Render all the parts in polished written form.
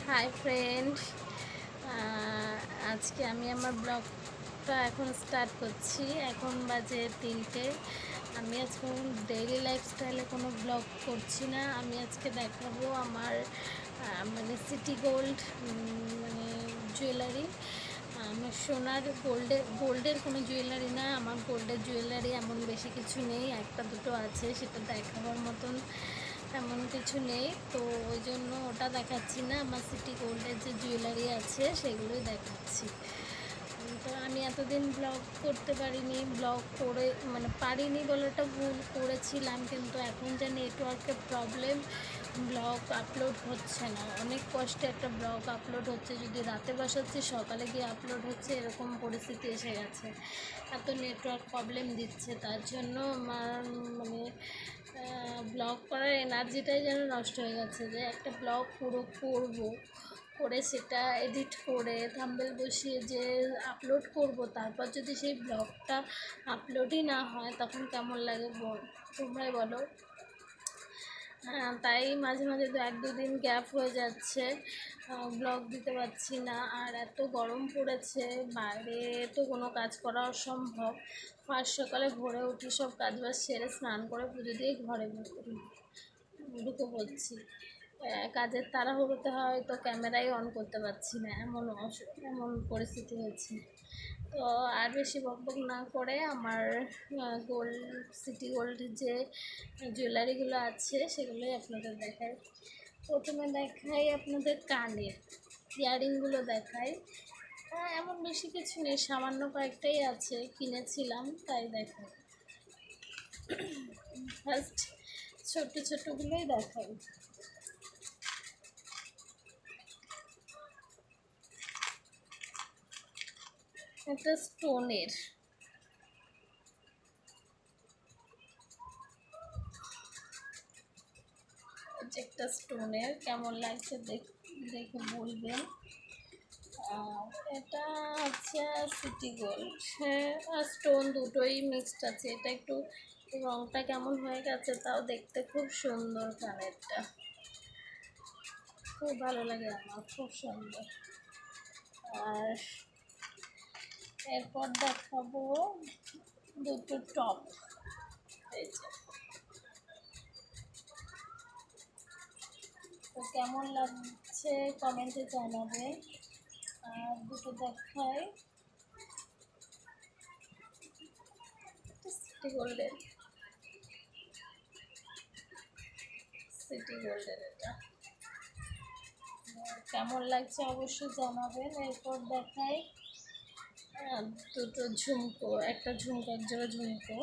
Hi friend, আজকে আমি আমার ব্লগটা এখন স্টার্ট করছি। এখন বাজে 3টে। আমি আজকে ডেইলি লাইফস্টাইলে কোনো ব্লগ করছি না। আমি আজকে দেখাবো আমার মানে সিটি গোল্ড মানে জুয়েলারি। আমার সোনার গোল্ডের কোনো জুয়েলারি না। আমার গোল্ডের জুয়েলারি এমন বেশি কিছু নেই, একটা দুটো আছে, সেটা দেখাবার মতন এমন কিছু নেই। তো ওই জন্য ওটা দেখাচ্ছি না। আমার সিটি গোল্ডের যে জুয়েলারি আছে সেগুলোই দেখাচ্ছি। তো আমি এতদিন ব্লগ করতে পারিনি, ব্লগ করে মানে পারিনি বলাটা ভুল, করেছিলাম, কিন্তু এখন যা নেটওয়ার্কের প্রবলেম ব্লগ আপলোড হচ্ছে না। অনেক কষ্টে একটা ব্লগ আপলোড হচ্ছে, যদি রাতে বসাচ্ছি সকালে গিয়ে আপলোড হচ্ছে, এরকম পরিস্থিতি এসে গেছে। এত নেটওয়ার্ক প্রবলেম দিচ্ছে, তার জন্য আমার মানে ব্লগ করার এনার্জিটাই যেন নষ্ট হয়ে গেছে। যে একটা ব্লগ পুরো করে সেটা এডিট করে থাম্বনেল বসিয়ে যে আপলোড করব, তারপর যদি সেই ব্লগটা আপলোডই না হয় তখন কেমন লাগে তোমরাই বলো। তাই মাঝে মাঝে 1-2 দিন গ্যাপ হয়ে যাচ্ছে, ব্লগ দিতে পারছি না। আর এত গরম পড়েছে, বাইরে তো কোনো কাজ করা অসম্ভব। ফার্স্ট সকালে ভোরে উঠি, সব কাজবাজ সেরে স্নান করে পুজো দিয়ে ঘরে ঢুকে পড়ছি। কাজের তাড়াহুড়োতে হয়তো ক্যামেরাই অন করতে পারছি না, এমন পরিস্থিতি হয়েছে। তো আর বেশি বকবক না করে আমার সিটি গোল্ডের যে জুয়েলারিগুলো আছে সেগুলোই আপনাদের দেখাই। প্রথমে দেখাই আপনাদের কানের ইয়াররিংগুলো দেখাই। এমন বেশি কিছু নেই, সামান্য কয়েকটাই আছে, কিনেছিলাম তাই দেখাই। ফার্স্ট ছোটোগুলোই দেখাই। একটা স্টোনের, একটা স্টোনের কেমন লাগছে দেখে বলবেন। এটা হচ্ছে সিটি গোল্ড, হ্যাঁ, আর স্টোন দুটোই মিক্সড আছে। এটা একটু রঙটা কেমন হয়ে গেছে, তাও দেখতে খুব সুন্দর। কানেরটা খুব ভালো লাগে আমার, খুব সুন্দর। আর এরপর দেখাবো দুটো টপ। এই যে, তো কেমন লাগছে কমেন্টে জানাবে। আর দুটো দেখাই সিটি গোল্ডের এটা কেমন লাগছে অবশ্যই জানাবেন। এরপর দেখাই দুটো ঝুমকো, একটা ঝুমকো, এক জোড়া ঝুমকো।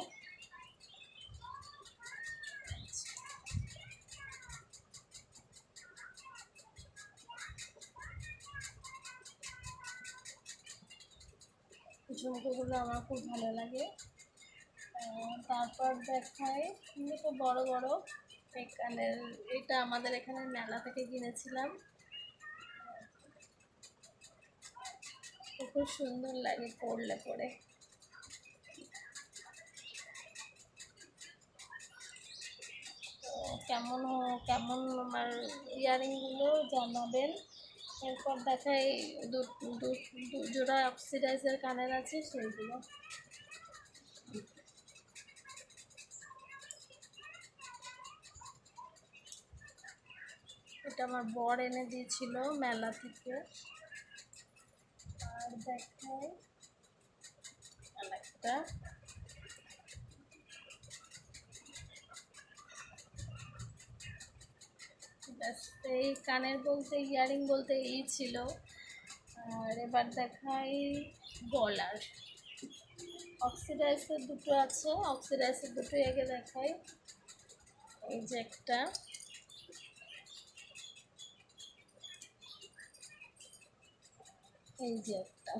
ঝুমকোগুলো আমার খুব ভালো লাগে। তারপর দেখাই দুটো বড় বড় কানের। এটা আমাদের এখানে মেলা থেকে কিনেছিলাম, খুব সুন্দর লাগে পরলে পরে। তো কেমন আমার ইয়াররিংগুলো জানাবেন। এরপর দেখাই দু জোড়া অক্সিডাইজার কানের আছে সেইগুলো। এটা আমার বর এনে দিয়েছিল মেলা থেকে। আর দেখাই একটা, এই কানের বলতে ইয়াররিং বলতে এই ছিল। আর এবার দেখাই গলার অক্সিডাইজার দুটো আছে, অক্সিডাইজার দুটোই আগে দেখাই। এই যে একটা, এই যে একটা।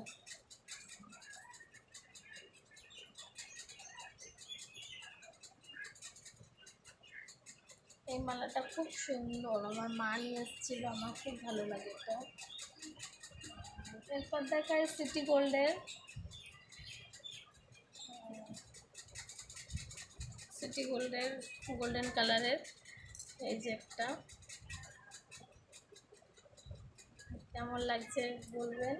এই মালাটা খুব সুন্দর, আমার মা নিয়ে এসেছিল, আমার খুব ভালো লাগে এটা। এরপর দেখায় সিটি গোল্ডের গোল্ডেন কালারের এই যে একটা। কেমন লাগছে বলবেন।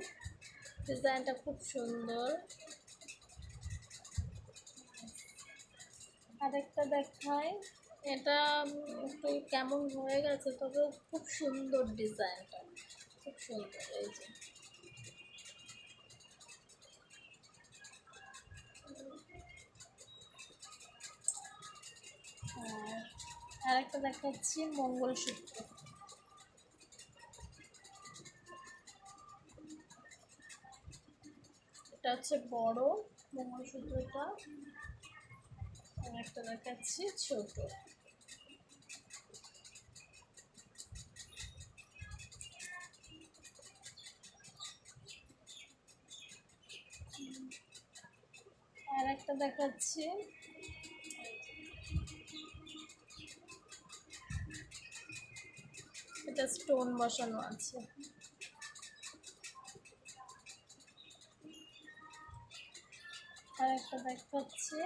ডিজাইনটা খুব সুন্দর। আরেকটা দেখাই, এটা একটু কেমন হয়ে গেছে, তবে খুব সুন্দর ডিজাইনটা, খুব সুন্দর। এই যে আরেকটা দেখাচ্ছি মঙ্গলসূত্র। এটা হচ্ছে বড় মঙ্গলসূত্রটা, আর একটা দেখাচ্ছি ছোট। আর একটা দেখাচ্ছি, এটা স্টোন বসানো আছে। আর একটা দেখাচ্ছি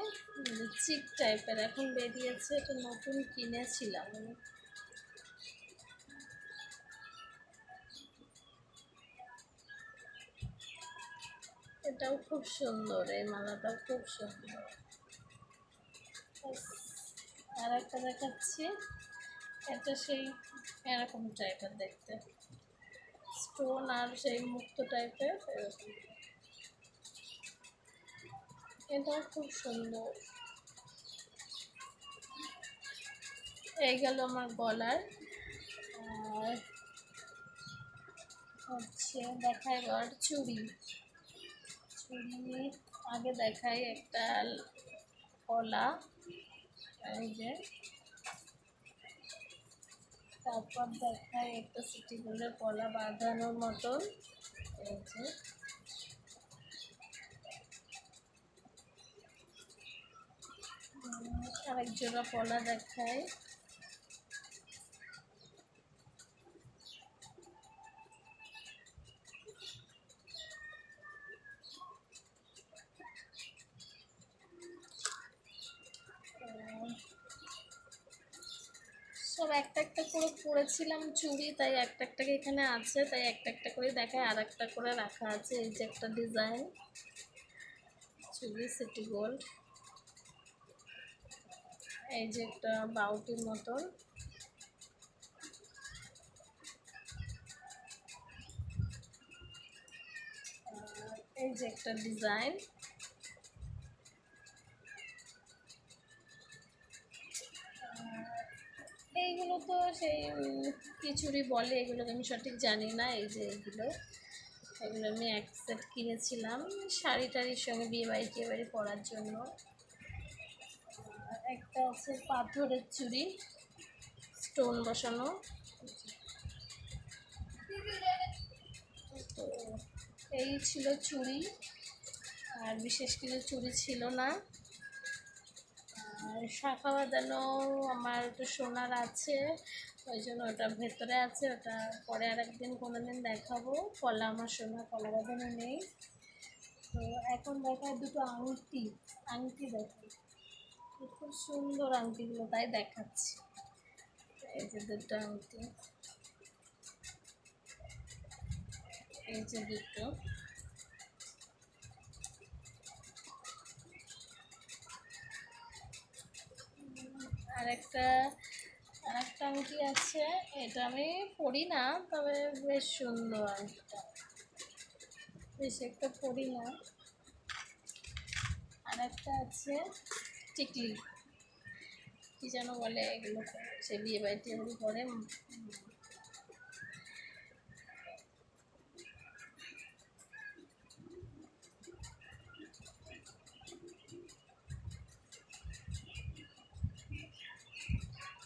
চিক টাইপের, এখন বেরিয়েছে, এটা নতুন কিনেছিলাম আমি। এটাও খুব সুন্দর, এই মালাটাও খুব সুন্দর। আর একটা দেখাচ্ছি, এটা সেই এরকম টাইপের দেখতে, স্টোন আর সেই মুক্ত টাইপের এরকম। এটাও খুব সুন্দর। এই গেল আমার গলার। আর হচ্ছে দেখাই এবার চুড়ি। চুড়ি আগে দেখাই একটা কলা, এই যে, তারপর দেখাই একটা সিটি গোল্ডের কলা বাঁধানোর মতন, এই যে, আরেক জোড়া কলা দেখাই। সব একটা একটা করে পরেছিলাম চুড়ি, তাই একটা একটা এখানে আছে, তাই একটা একটা করে দেখায়, আর একটা করে রাখা আছে। এই যে একটা ডিজাইন চুড়ি সিটি গোল্ড, এই যে একটা বাউটির মতন, এই যে একটা ডিজাইন, এইগুলো তো সেই খিচুড়ি বলে, এগুলোকে আমি সঠিক জানি না। এই যে এগুলো, এগুলো আমি এক সেট কিনেছিলাম শাড়ি টাড়ির সঙ্গে বিয়ে বাড়ি পরার জন্য। একটা আছে পাথরের চুড়ি, স্টোন বসানো। তো এই ছিল চুড়ি, আর বিশেষ কিছু চুড়ি ছিল না। আর শাখা বাঁধানো আমার একটু সোনার আছে, ওই জন্য ওটা ভেতরে আছে, ওটা পরে আর একদিন কোনো দিন দেখাবো। কলা আমার সোনা, কলা বাঁধানো নেই। তো এখন দেখায় দুটো আংটি, আংটি দেখাই, খুব সুন্দর আংটিগুলো, তাই দেখাচ্ছি। এই যে দুটো আংটি, এই যে দুটো। আরেকটা আরেকটা আংটি আছে, এটা আমি পরি না, তবে বেশ সুন্দর আংটিটা, বেশ একটা পরি না। আর একটা আছে টিকলি, কি যেন বলে এগুলো, সে বিয়ে বাড়িতে এগুলো করে।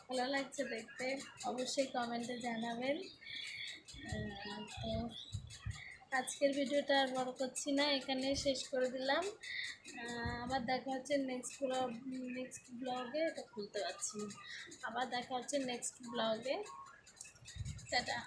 ভালো লাগছে দেখতে, অবশ্যই কমেন্টে জানাবেন। তো আজকের ভিডিওটা আর বড় করছি না, এখানে শেষ করে দিলাম। আবার দেখা হচ্ছে নেক্সট ব্লগে, এটা খুলতে পারছি না। আবার দেখা হচ্ছে নেক্সট ব্লগে। টাটা।